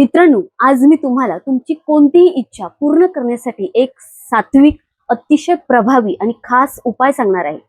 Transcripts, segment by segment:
मित्रांनो, आज मी तुम्हाला तुमची कोणतीही इच्छा पूर्ण करण्यासाठी एक सात्विक, अतिशय प्रभावी आणि खास उपाय सांगणार आहे.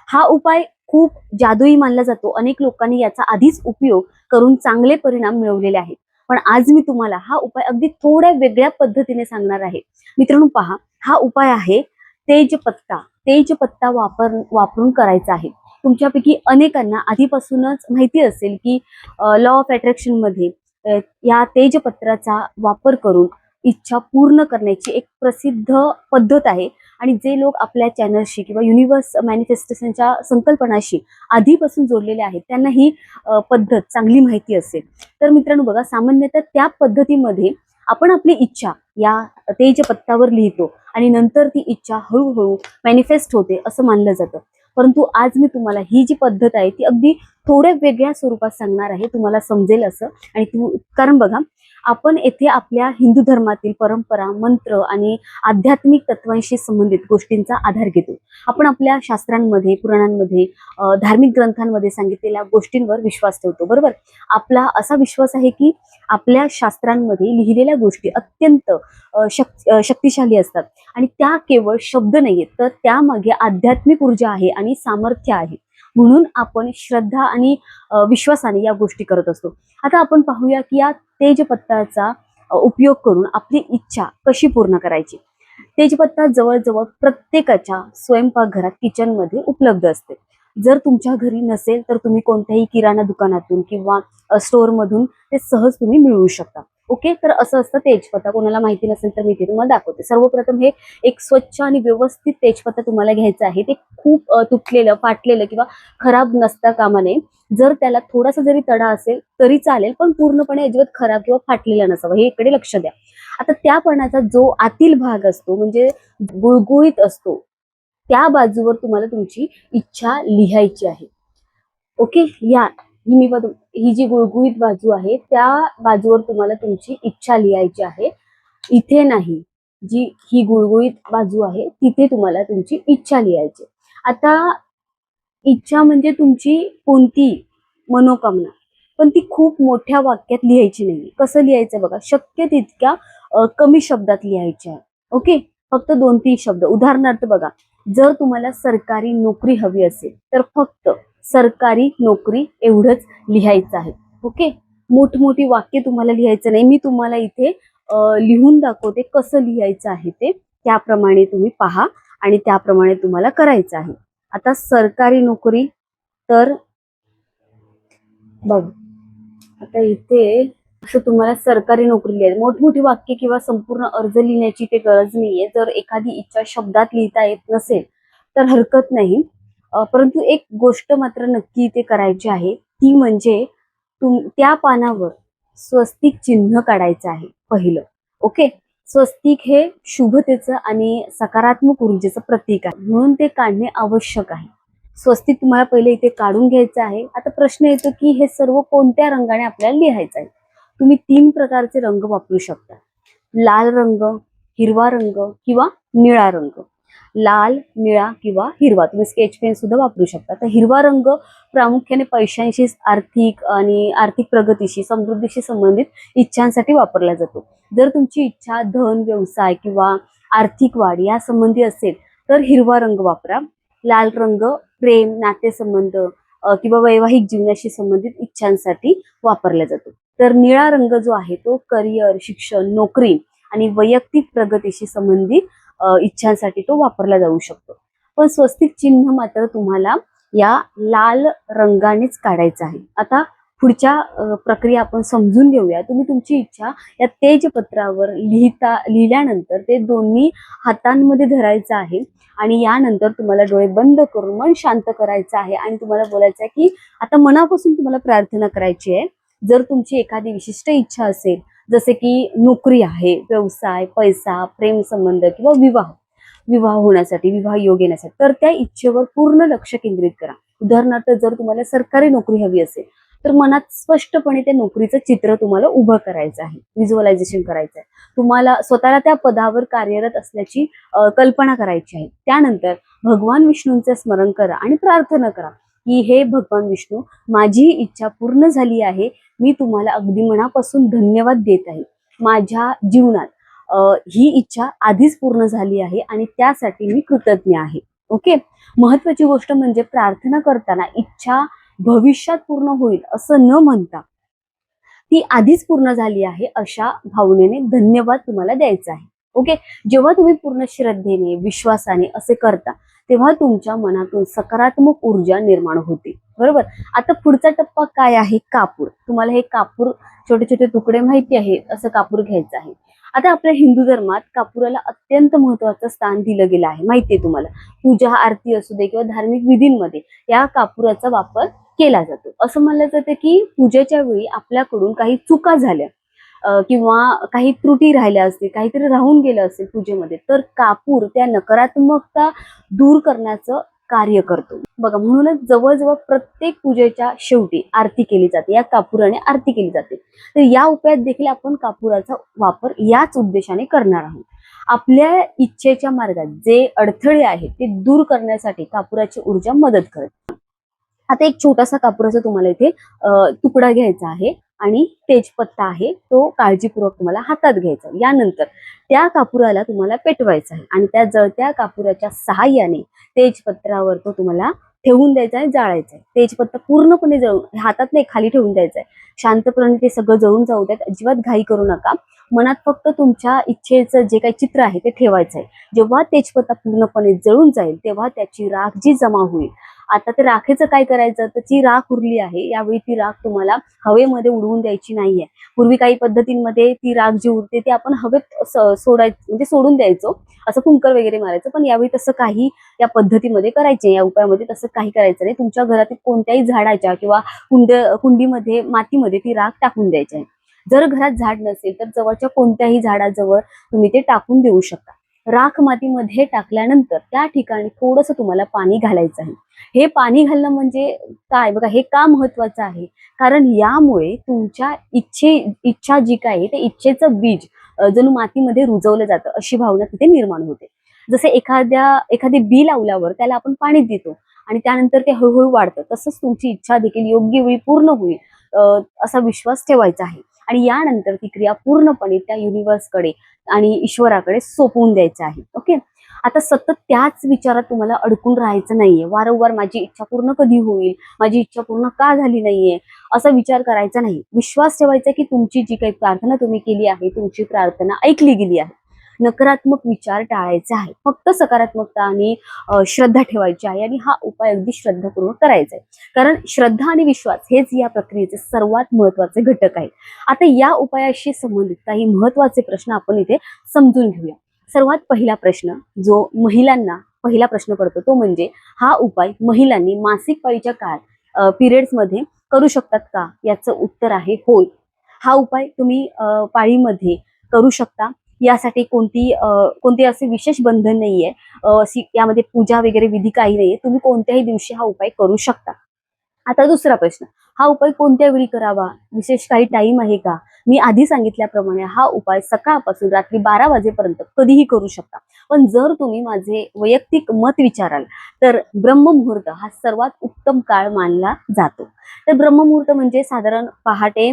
हा उपाय खूप जादुई मानला जातो. अनेक लोकांनी याचा आधीच उपयोग करून चांगले परिणाम मिळवलेले आहेत. पण आज मी तुम्हाला हा उपाय अगदी थोड्या वेगळ्या पद्धतीने सांगणार आहे. मित्रांनो पहा, हा उपाय आहे तेजपत्ता. तेजपत्ता वापरून करायचा आहे. तुमच्यापैकी अनेकांना आधीपासूनच माहिती असेल की लॉ ऑफ अट्रॅक्शन मध्ये या तेजपत्राचा वापर करून इच्छा पूर्ण करण्याची एक प्रसिद्ध पद्धत आहे. आणि जे लोक आपल्या चॅनलशी किंवा युनिव्हर्स मॅनिफेस्टेशनच्या संकल्पनाशी आधीपासून जोडलेले आहेत त्यांना ही पद्धत चांगली माहिती असेल. तर मित्रांनो बघा, सामान्यतः त्या पद्धतीमध्ये आपण आपली इच्छा या तेजपत्तावर लिहितो आणि नंतर ती इच्छा हळूहळू मॅनिफेस्ट होते असं मानलं जातं. परंतु आज मी तुम्हाला ही जी पद्धत आहे ती अगदी थोड्या वेगळ्या स्वरूपात सांगणार आहे, तुम्हाला समजेल असं. कारण बघा, आपण येथे आपल्या हिंदू धर्मातील परंपरा, मंत्र आणि आध्यात्मिक तत्वांशी संबंधित गोष्टींचा आधार घेतो. आपण आपल्या शास्त्रांमध्ये, पुराणांमध्ये, धार्मिक ग्रंथांमध्ये सांगितलेल्या गोष्टींवर विश्वास ठेवतो, बरोबर. आपला असा विश्वास आहे की आपल्या शास्त्रांमध्ये लिहिलेल्या गोष्टी अत्यंत शक्तिशाली असतात आणि त्या केवळ शब्द नाहीयेत, तर त्यामागे आध्यात्मिक ऊर्जा आहे आणि सामर्थ्य आहे. म्हणून आपण श्रद्धा आणि विश्वासाने या गोष्टी करत असतो. आता आपण पाहूया की या तेजपत्ताचा उपयोग करून आपली इच्छा कशी पूर्ण करायची. तेजपत्ता जवळजवळ प्रत्येकाच्या स्वयंपाकघरात, किचनमध्ये उपलब्ध असते. जर तुमच्या घरी नसेल तर तुम्ही कोणत्याही किराणा दुकानातून किंवा स्टोअर मधून ते सहज तुम्ही मिळवू शकता. ओके, तर असं असतं तेजपत्ता. कोणाला माहिती नसेल तर मी ते तुम्हाला दाखवते. सर्वप्रथम हे एक स्वच्छ आणि व्यवस्थित तेजपत्ता तुम्हाला घ्यायचं आहे. ते खूप तुटलेलं, फाटलेलं किंवा खराब नसता कामा नये. जर त्याला थोडासा जरी तडा असेल तरी चालेल, पण पूर्णपणे अजिबात खराब किंवा फाटलेला नसावा, हे इकडे लक्ष द्या. आता त्या पानाचा जो आतील भाग असतो म्हणजे गुळगुळीत असतो, त्या बाजूवर तुम्हाला तुमची इच्छा लिहायची आहे. ओके, ही जी गुळगुळीत बाजू आहे त्या बाजूवर तुम्हाला तुमची इच्छा लिहायची आहे. इथे नाही, जी ही गुळगुळीत बाजू आहे तिथे तुम्हाला तुमची इच्छा लिहायची. आता इच्छा म्हणजे तुमची कोणती मनोकामना, पण ती खूप मोठ्या वाक्यात लिहायची नाही. कसं लिहायचं बघा, शक्य तितक्या कमी शब्दात लिहायची आहे. ओके, फक्त 2-3 शब्द. उदाहरणार्थ बघा, जर तुम्हाला सरकारी नोकरी हवी असेल तर फक्त सरकारी नोकरी एवढंच लिहायचं आहे. ओके, मोठमोठी वाक्य तुम्हाला लिहायचं नाही. मी तुम्हाला इथे लिहून दाखवते कसं लिहायचं आहे ते. त्याप्रमाणे तुम्ही पहा आणि त्याप्रमाणे तुम्हाला करायचं आहे. आता सरकारी नोकरी, तर बघ, आता इथे असं तुम्हाला सरकारी नोकरी लिहायची. मोठमोठी वाक्य किंवा संपूर्ण अर्ज लिहिण्याची ते गरज नाहीये. जर एखादी इच्छा शब्दात लिहिता येत नसेल तर हरकत नाही. परंतु एक गोष्ट मात्र नक्की ते करायची आहे, ती म्हणजे त्या पानावर स्वस्तिक चिन्ह काढायचं आहे पहिलं. ओके, स्वस्तिक हे शुभतेचं आणि सकारात्मक ऊर्जेचं प्रतीक आहे, म्हणून ते काढणे आवश्यक आहे. स्वस्तिक तुम्हाला पहिले इथे काढून घ्यायचं आहे. आता प्रश्न येतो की हे सर्व कोणत्या रंगाने आपल्याला लिहायचं आहे. तुम्ही 3 प्रकारचे रंग वापरू शकता: लाल रंग, हिरवा रंग किंवा निळा रंग. लाल, निळा किंवा हिरवा. तुम्ही स्केच पेन सुद्धा वापरू शकता. तर हिरवा रंग प्रामुख्याने पैशांशी, आर्थिक प्रगतीशी, समृद्धीशी संबंधित इच्छांसाठी वापरला जातो. जर तुमची इच्छा धन, व्यवसाय किंवा आर्थिक वाढ या संबंधी असेल तर हिरवा रंग वापरा. लाल रंग प्रेम, नातेसंबंध किंवा वैवाहिक जीवनाशी संबंधित इच्छांसाठी वापरला जातो. तर निळा रंग जो आहे तो करिअर, शिक्षण, नोकरी आणि वैयक्तिक प्रगतीशी संबंधित इच्छांसाठी तो वापरला जाऊ शकतो. पण स्वस्तिक चिन्ह मात्र तुम्हाला या लाल रंगानेच काढायचं आहे. आता पुढच्या प्रक्रिया आपण समजून घेऊया. तुम्ही तुमची इच्छा या तेजपत्रावर लिहिल्यानंतर ते दोन्ही हातांमध्ये धरायचं आहे आणि यानंतर तुम्हाला डोळे बंद करून मन शांत करायचं आहे आणि तुम्हाला बोलायचं आहे की आता मनापासून तुम्हाला प्रार्थना करायची आहे. जर तुमची एखादी विशिष्ट इच्छा असेल, जसे की नोकरी आहे, व्यवसाय, पैसा, प्रेम संबंध किंवा विवाह होण्यासाठी, विवाह योग येण्यासाठी, तर त्या इच्छेवर पूर्ण लक्ष केंद्रित करा. उदाहरणार्थ जर तुम्हाला सरकारी नोकरी हवी असेल तर मनात स्पष्टपणे त्या नोकरीचं चित्र तुम्हाला उभं करायचं आहे, व्हिज्युअलायझेशन करायचं आहे. तुम्हाला स्वतःला त्या पदावर कार्यरत असल्याची कल्पना करायची आहे. त्यानंतर भगवान विष्णूंचे स्मरण करा आणि प्रार्थना करा की हे भगवान विष्णू, माझी इच्छा पूर्ण झाली आहे, मी तुम्हाला अगदी मनापासून धन्यवाद देत आहे. माझ्या जीवनात ही इच्छा आधीच पूर्ण झाली आहे आणि त्यासाठी मी कृतज्ञ आहे. ओके. महत्वाची गोष्ट म्हणजे प्रार्थना करताना इच्छा भविष्यात पूर्ण होईल असं न म्हणता ती आधीच पूर्ण झाली आहे अशा भावनेने धन्यवाद तुम्हाला द्यायचा आहे. ओके. जेव्हा तुम्ही पूर्ण श्रद्धेने विश्वासाने असे करता तेव्हा तुमच्या मनातून सकारात्मक ऊर्जा निर्माण होते. बरोबर. आता पुढचा टप्पा काय आहे? कापूर. तुम्हाला हे कापूर छोटे छोटे तुकडे माहिती आहे, असं कापूर घ्यायचं आहे. आता आपल्या हिंदू धर्मात कापुराला अत्यंत महत्वाचं स्थान दिलं गेलं आहे, माहितीये तुम्हाला. पूजा आरती असू दे किंवा धार्मिक विधींमध्ये या कापुराचा वापर केला जातो. असं म्हणलं जातं की पूजेच्या वेळी आपल्याकडून काही चुका झाल्या किंवा काही त्रुटी राहिल्या असतील, काहीतरी राहून गेलं असेल पूजेमध्ये, तर कापूर त्या नकारात्मकता दूर करण्याचं कार्य करतो. बघा, म्हणूनच जवळजवळ प्रत्येक पूजेच्या शेवटी आरती केली जाते, या कापुराने आरती केली जाते. तर या उपायात देखील आपण कापुराचा वापर याच उद्देशाने करणार आहोत. आपल्या इच्छेच्या मार्गात जे अडथळे आहेत ते दूर करण्यासाठी कापुराची ऊर्जा मदत करते. आता एक छोटासा कापुराचा तुम्हाला इथे तुकडा घ्यायचा आहे आणि तेजपत्ता आहे, तो काळजीपूर्वक तुम्हाला हातात घ्यायचा. यानंतर त्या कापुराला तुम्हाला पेटवायचा आहे आणि त्या जळत्या कापुराच्या सहाय्याने तेजपत्रावर तो तुम्हाला ठेवून द्यायचा आहे, जाळायचा आहे. तेजपत्ता पूर्णपणे जळून हातात नाही, खाली ठेवून द्यायचा आहे. शांतपणे ते सगळं जळून जाऊ द्यात, अजिबात घाई करू नका. मनात फक्त तुमच्या इच्छेचं जे काही चित्र आहे ते ठेवायचं आहे. जेव्हा तेजपत्ता पूर्णपणे जळून जाईल तेव्हा त्याची राख जी जमा होईल. आता ते राखेचं काय करायचं, तर जी राख उरली आहे यावेळी ती राख तुम्हाला हवेमध्ये उडवून द्यायची नाहीये. पूर्वी काही पद्धतींमध्ये ती राख जी उरते ती आपण हवेत सोडायचं, म्हणजे सोडून द्यायचो, असं कुंकर वगैरे मारायचं. पण यावेळी तसं काही या पद्धतीमध्ये करायचे, या उपायामध्ये तसं काही करायचं नाही. तुमच्या घरातील कोणत्याही झाडाच्या किंवा कुंडीमध्ये मातीमध्ये ती राख टाकून द्यायची आहे. जर घरात झाड नसेल तर जवळच्या कोणत्याही झाडाजवळ तुम्ही ते टाकून देऊ शकता. राख मातीमध्ये टाकल्यानंतर त्या ठिकाणी थोडंसं तुम्हाला पाणी घालायचं आहे. हे पाणी घालणं म्हणजे काय, बघा, हे का महत्वाचं आहे, कारण यामुळे तुमच्या इच्छा जी काय आहे ते इच्छेचं बीज जणू मातीमध्ये रुजवलं जातं अशी भावना तिथे निर्माण होते. जसे एखादे बी लावल्यावर त्याला आपण पाणी देतो आणि त्यानंतर ते हळूहळू वाढतं, तसंच तुमची इच्छा देखील योग्य वेळी पूर्ण होईल असा विश्वास ठेवायचा आहे. आणि यानंतर ती क्रिया पूर्णपणे त्या युनिव्हर्सकडे आणि ईश्वराकडे सोपवून द्यायचं आहे. ओके. आता सतत त्याच विचारात तुम्हाला अडकून राहायचं नाहीये. वारंवार माझी इच्छा पूर्ण कधी होईल, माझी इच्छा पूर्ण का झाली नाहीये, असा विचार करायचा नाही. विश्वास ठेवायचा की तुमची जी काही प्रार्थना तुम्ही केली आहे, तुमची प्रार्थना ऐकली गेली आहे. नकारात्मक विचार टाळायचे आहे, फक्त सकारात्मकता आणि श्रद्धा ठेवायची आहे. आणि हा उपाय अगदी श्रद्धापूर्वक करायचा आहे, कारण श्रद्धा आणि विश्वास हेच या प्रक्रियेचे सर्वात महत्वाचे घटक आहेत. आता या उपायाशी संबंधित काही महत्वाचे प्रश्न आपण इथे समजून घेऊया. सर्वात पहिला प्रश्न जो महिलांना पहिला प्रश्न पडतो तो म्हणजे, हा उपाय महिलांनी मासिक पाळीच्या काळात पिरियड्स मध्ये करू शकतात का? याचं उत्तर आहे होय. हा उपाय तुम्ही पाळीमध्ये करू शकता. यासाठी कोणती असे विशेष बंधन नाहीये, अशी यामध्ये पूजा वगैरे विधी काही नाहीये. तुम्ही कोणत्याही दिवशी हा उपाय करू शकता. आता दुसरा प्रश्न, हा उपाय कोणत्या वेळी करावा, विशेष काही टाइम आहे का? मी आधी सांगितल्याप्रमाणे हा उपाय सकाळपासून रात्री 12 वाजेपर्यंत कधीही करू शकता. पण जर तुम्ही माझे वैयक्तिक मत विचाराल तर ब्रह्ममुहूर्त हा सर्वात उत्तम काळ मानला जातो. तर ब्रह्ममुहूर्त म्हणजे साधारण पहाटे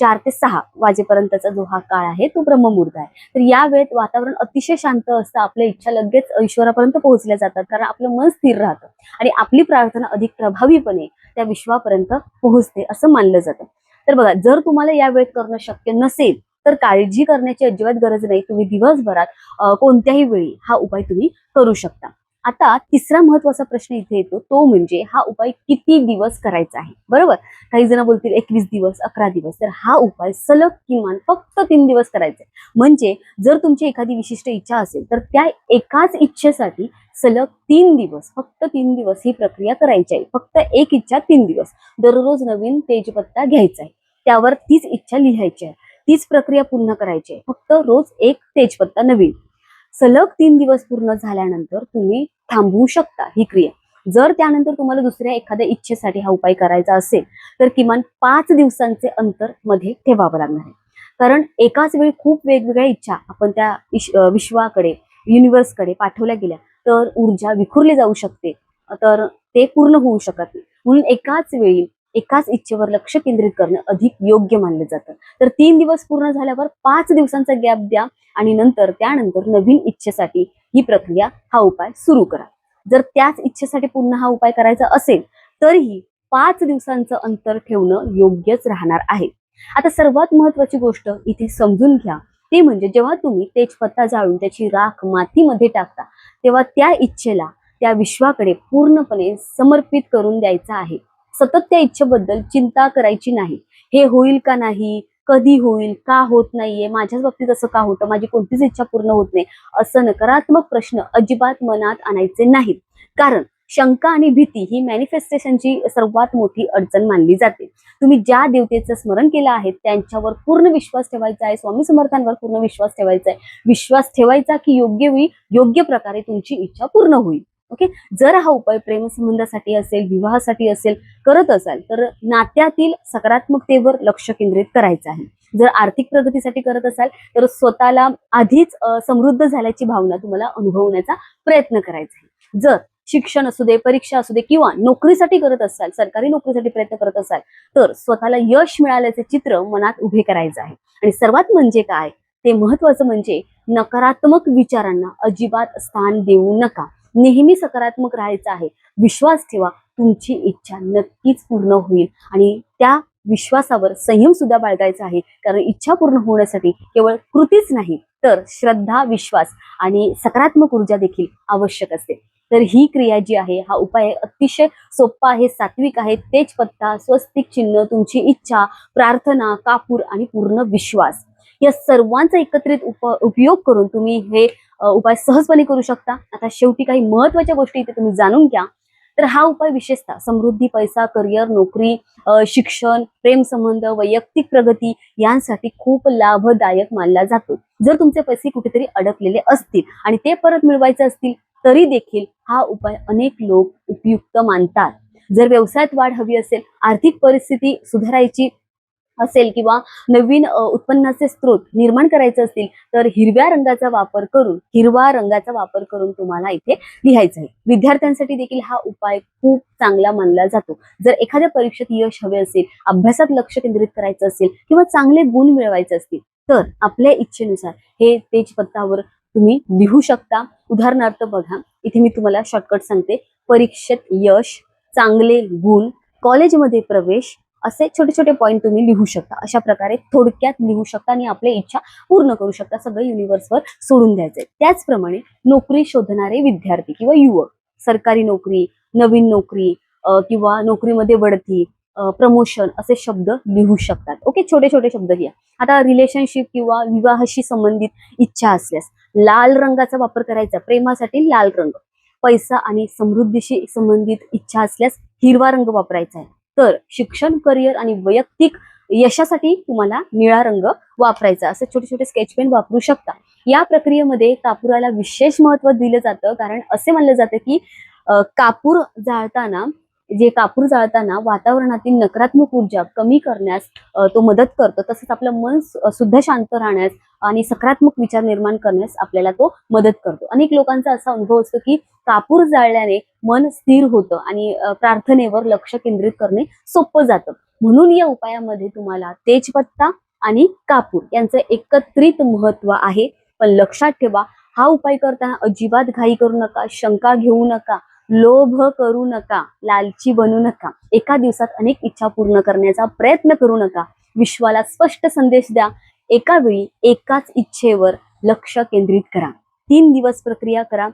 4 ते 6 वाजेपर्यंतचा जो हा काळ आहे तो ब्रह्ममुहूर्त आहे. तर या वेळेत वातावरण अतिशय शांत असतं, आपल्या इच्छा लगेच ईश्वरापर्यंत पोहोचल्या जातात, कारण आपलं मन स्थिर राहतं आणि आपली प्रार्थना अधिक प्रभावीपणे त्या विश्वापर्यंत पोहोचते असं मानलं जातं. तर बघा, जर तुम्हाला या वेळेत करणं शक्य नसेल तर काळजी करण्याची अजिबात गरज नाही. तुम्ही दिवसभरात कोणत्याही वेळी हा उपाय तुम्ही करू शकता. आता तिसरा महत्वाचा प्रश्न इथे येतो, तो म्हणजे हा उपाय किती दिवस करायचा आहे. बरोबर. काही जण बोलतील 21 दिवस, 11 दिवस. तर हा उपाय सलग किमान फक्त 3 दिवस करायचा आहे. म्हणजे जर तुमची एखादी विशिष्ट इच्छा असेल तर त्या एकाच इच्छेसाठी सलग 3 दिवस, फक्त 3 दिवस ही प्रक्रिया करायची आहे. फक्त एक इच्छा 3 दिवस. दररोज नवीन तेजपत्ता घ्यायचा आहे, त्यावर तीच इच्छा लिहायची आहे, तीच प्रक्रिया पूर्ण करायची आहे. फक्त रोज एक तेजपत्ता नवीन. सलग 3 दिवस पूर्ण झाल्यानंतर तुम्ही थांबवू शकता ही क्रिया. जर त्यानंतर तुम्हाला दुसऱ्या एखाद्या इच्छेसाठी हा उपाय करायचा असेल तर किमान 5 दिवसांचे अंतर मध्ये ठेवावं लागणार आहे. कारण एकाच वेळी खूप वेगवेगळ्या इच्छा आपण त्या विश्वाकडे, युनिव्हर्सकडे पाठवल्या गेल्या तर ऊर्जा विखुरली जाऊ शकते, तर ते पूर्ण होऊ शकत नाही. म्हणून एकाच वेळी एकाच इच्छेवर लक्ष केंद्रित करणं अधिक योग्य मानलं जातं. तर 3 दिवस पूर्ण झाल्यावर 5 दिवसांचा गॅप द्या आणि त्यानंतर नवीन इच्छेसाठी ही प्रक्रिया, हा उपाय सुरू करा. जर त्याच इच्छेसाठी पुन्हा हा उपाय करायचा असेल तरीही 5 दिवसांचं अंतर ठेवणं योग्यच राहणार आहे. आता सर्वात महत्वाची गोष्ट इथे समजून घ्या, ते म्हणजे जेव्हा तुम्ही तेजपत्ता जाळून त्याची राख मातीमध्ये टाकता तेव्हा त्या इच्छेला, त्या विश्वाकडे पूर्णपणे समर्पित करून द्यायचा आहे. सतत त्या इच्छेबद्दल चिंता करायची नाही. हे होईल का नाही, कधी होईल, का होत नाहीये, माझ्याच बाबतीत असं का होतं, माझी कोणतीच इच्छा पूर्ण होत नाही, असं नकारात्मक प्रश्न अजिबात मनात आणायचे नाहीत. कारण शंका आणि भीती ही मॅनिफेस्टेशनची सर्वात मोठी अडचण मानली जाते. तुम्ही ज्या देवतेचं स्मरण केलं आहे त्यांच्यावर पूर्ण विश्वास ठेवायचा आहे, स्वामी समर्थांवर पूर्ण विश्वास ठेवायचा आहे. विश्वास ठेवायचा की योग्य वेळी योग्य प्रकारे तुमची इच्छा पूर्ण होईल. ओके. जर हा उपाय प्रेमसंबंधासाठी असेल, विवाहासाठी असेल करत असाल तर नात्यातील सकारात्मकतेवर लक्ष केंद्रित करायचं आहे. जर आर्थिक प्रगतीसाठी करत असाल तर स्वतःला आधीच समृद्ध झाल्याची भावना तुम्हाला अनुभवण्याचा प्रयत्न करायचा आहे. जर शिक्षण असू दे, परीक्षा असू दे किंवा नोकरीसाठी करत असाल, सरकारी नोकरीसाठी प्रयत्न करत असाल तर स्वतःला यश मिळाल्याचे चित्र मनात उभे करायचं आहे. आणि सर्वात म्हणजे काय, ते महत्वाचं म्हणजे नकारात्मक विचारांना अजिबात स्थान देऊ नका. नेहमी सकारात्मक राहायचं आहे. विश्वास ठेवा, तुमची इच्छा नक्कीच पूर्ण होईल आणि त्या विश्वासावर संयम सुद्धा बाळगायचा आहे. कारण इच्छा पूर्ण होण्यासाठी केवळ कृतीच नाही तर श्रद्धा, विश्वास आणि सकारात्मक ऊर्जा देखील आवश्यक असते. तर ही क्रिया जी आहे, हा उपाय अतिशय सोपा आहे, सात्विक आहे. तेजपत्ता, स्वस्तिक चिन्ह, तुमची इच्छा, प्रार्थना, कापूर आणि पूर्ण विश्वास या सर्वांचा एकत्रित उपयोग करून तुम्ही हे उपाय सहजपणे करू शकता. आता शेवटी काही महत्वाच्या गोष्टी इथे तुम्ही जाणून घ्या. तर हा उपाय विशेषतः समृद्धी, पैसा, करिअर, नोकरी, शिक्षण, प्रेम संबंध, वैयक्तिक प्रगती यांसाठी खूप लाभदायक मानला जातो. जर तुमचे पैसे कुठेतरी अडकलेले असतील आणि ते परत मिळवायचे असतील तरी देखील हा उपाय अनेक लोक उपयुक्त मानतात. जर व्यवसायात वाढ हवी असेल, आर्थिक परिस्थिती सुधारायची असेल किंवा नवीन उत्पन्नाचे स्रोत निर्माण करायचे असतील तर हिरवा रंगाचा वापर करून तुम्हाला इथे लिहायचं आहे. विद्यार्थ्यांसाठी देखील हा उपाय खूप चांगला मानला जातो. जर एखाद्या परीक्षेत यश हवे असेल, अभ्यासात लक्ष केंद्रित करायचं असेल किंवा चांगले गुण मिळवायचे असतील तर आपल्या इच्छेनुसार हे तेजपत्तावर तुम्ही लिहू शकता. उदाहरणार्थ बघा, इथे मी तुम्हाला शॉर्टकट सांगते. परीक्षेत यश, चांगले गुण, कॉलेजमध्ये प्रवेश, असे छोटे छोटे पॉईंट तुम्ही लिहू शकता. अशा प्रकारे थोडक्यात लिहू शकता आणि आपली इच्छा पूर्ण करू शकता. सगळं युनिव्हर्सवर सोडून द्यायचंय. त्याचप्रमाणे नोकरी शोधणारे विद्यार्थी किंवा युवक, सरकारी नोकरी, नवीन नोकरी किंवा नोकरीमध्ये बढती, प्रमोशन असे शब्द लिहू शकतात. ओके, छोटे छोटे शब्द लिहा. आता रिलेशनशिप किंवा विवाहाशी संबंधित इच्छा असल्यास लाल रंगाचा वापर करायचा. प्रेमासाठी लाल रंग. पैसा आणि समृद्धीशी संबंधित इच्छा असल्यास हिरवा रंग वापरायचा आहे. तर शिक्षण, करिअर आणि वैयक्तिक यशासाठी तुम्हाला निळा रंग वापरायचा. असे छोटे छोटे स्केच पेन वापरू शकता. या प्रक्रियेमध्ये कापुराला विशेष महत्त्व दिलं जातं कारण असे मानलं जातं की कापूर जाळताना वातावरणातील नकारात्मक ऊर्जा कमी करण्यास तो मदत करतो. तसंच आपलं मन सुद्धा शांत राहण्यास आणि सकारात्मक विचार निर्माण करण्यास आपल्याला तो मदत करतो. अनेक लोकांचा असा अनुभव असतो की कापूर जाळल्याने मन स्थिर होतं आणि प्रार्थनेवर लक्ष केंद्रित करणे सोपं जातं. म्हणून या उपायामध्ये तुम्हाला तेजपत्ता आणि कापूर यांचं एकत्रित महत्व आहे. पण लक्षात ठेवा, हा उपाय करताना अजिबात घाई करू नका, शंका घेऊ नका, लोभ करू नका, लालची बनू नका. एका दिवसात अनेक इच्छा पूर्ण करण्याचा प्रयत्न करू नका. विश्वाला स्पष्ट संदेश द्या. एका वेळी एकाच इच्छेवर लक्ष केंद्रित करा. 3 दिवस प्रक्रिया करा.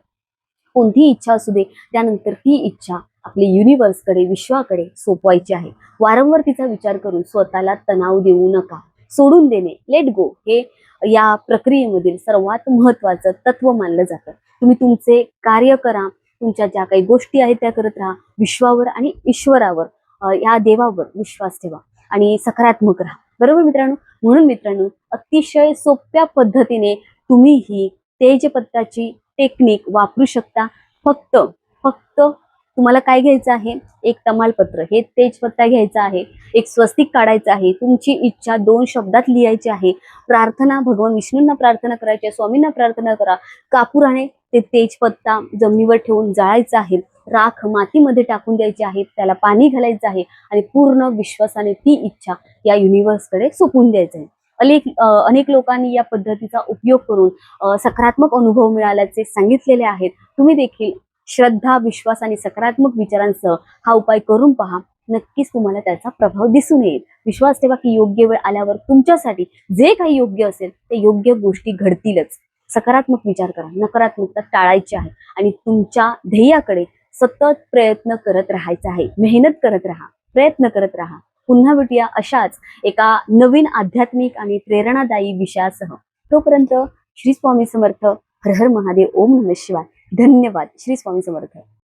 कोणती इच्छा असू दे, त्यानंतर ती इच्छा आपल्या युनिव्हर्सकडे, विश्वाकडे सोपवायची आहे. वारंवार तिचा विचार करून स्वतःला तणाव देऊ नका. सोडून देणे, लेट गो, हे या प्रक्रियेमधील सर्वात महत्वाचं तत्व मानलं जातं. तुम्ही तुमचे कार्य करा, तुमच्या ज्या काही गोष्टी आहेत त्या करत राहा. विश्वावर आणि ईश्वरावर, या देवावर विश्वास ठेवा आणि सकारात्मक राहा. बरोबर मित्रांनो? म्हणून मित्रांनो, अतिशय सोप्या पद्धतीने तुम्ही ही तेजपत्ताची टेक्निक वापरू शकता. फक्त तुम्हाला काय घ्यायचं आहे, एक तमालपत्र, हे तेजपत्ता घ्यायचा आहे, एक स्वस्तिक काढायचं आहे, तुमची इच्छा 2 शब्दात लिहायची आहे, प्रार्थना भगवान विष्णूंना प्रार्थना करायची आहे, स्वामींना प्रार्थना करा, कापुराने ते तेजपत्ता जमिनीवर ठेवून जाळायचं आहे. राख मातीमध्ये टाकून द्यायची आहे, त्याला पाणी घालायचं आहे आणि पूर्ण विश्वासाने ती इच्छा या युनिव्हर्सकडे सोपवून द्यायचं आहे. अनेक लोकांनी या पद्धतीचा उपयोग करून सकारात्मक अनुभव मिळाल्याचे सांगितलेले आहेत. तुम्ही देखील श्रद्धा, विश्वास आणि सकारात्मक विचारांसह हा उपाय करून पहा. नक्कीच तुम्हाला त्याचा प्रभाव दिसून येईल. विश्वास ठेवा की योग्य वेळ आल्यावर तुमच्यासाठी जे काही योग्य असेल ते योग्य गोष्टी घडतीलच. सकारात्मक विचार करा, नकारात्मकता टाळायची आहे आणि तुमच्या ध्येयाकडे सतत प्रयत्न करत राहायचा आहे. मेहनत करत राहा, प्रयत्न करत राहा. पुन्हा भेटूया अशाच एका नवीन आध्यात्मिक आणि प्रेरणादायी विषयासह. तोपर्यंत श्री स्वामी समर्थ. हर हर महादेव. ओम नमः शिवाय. धन्यवाद. श्री स्वामी समर्थ.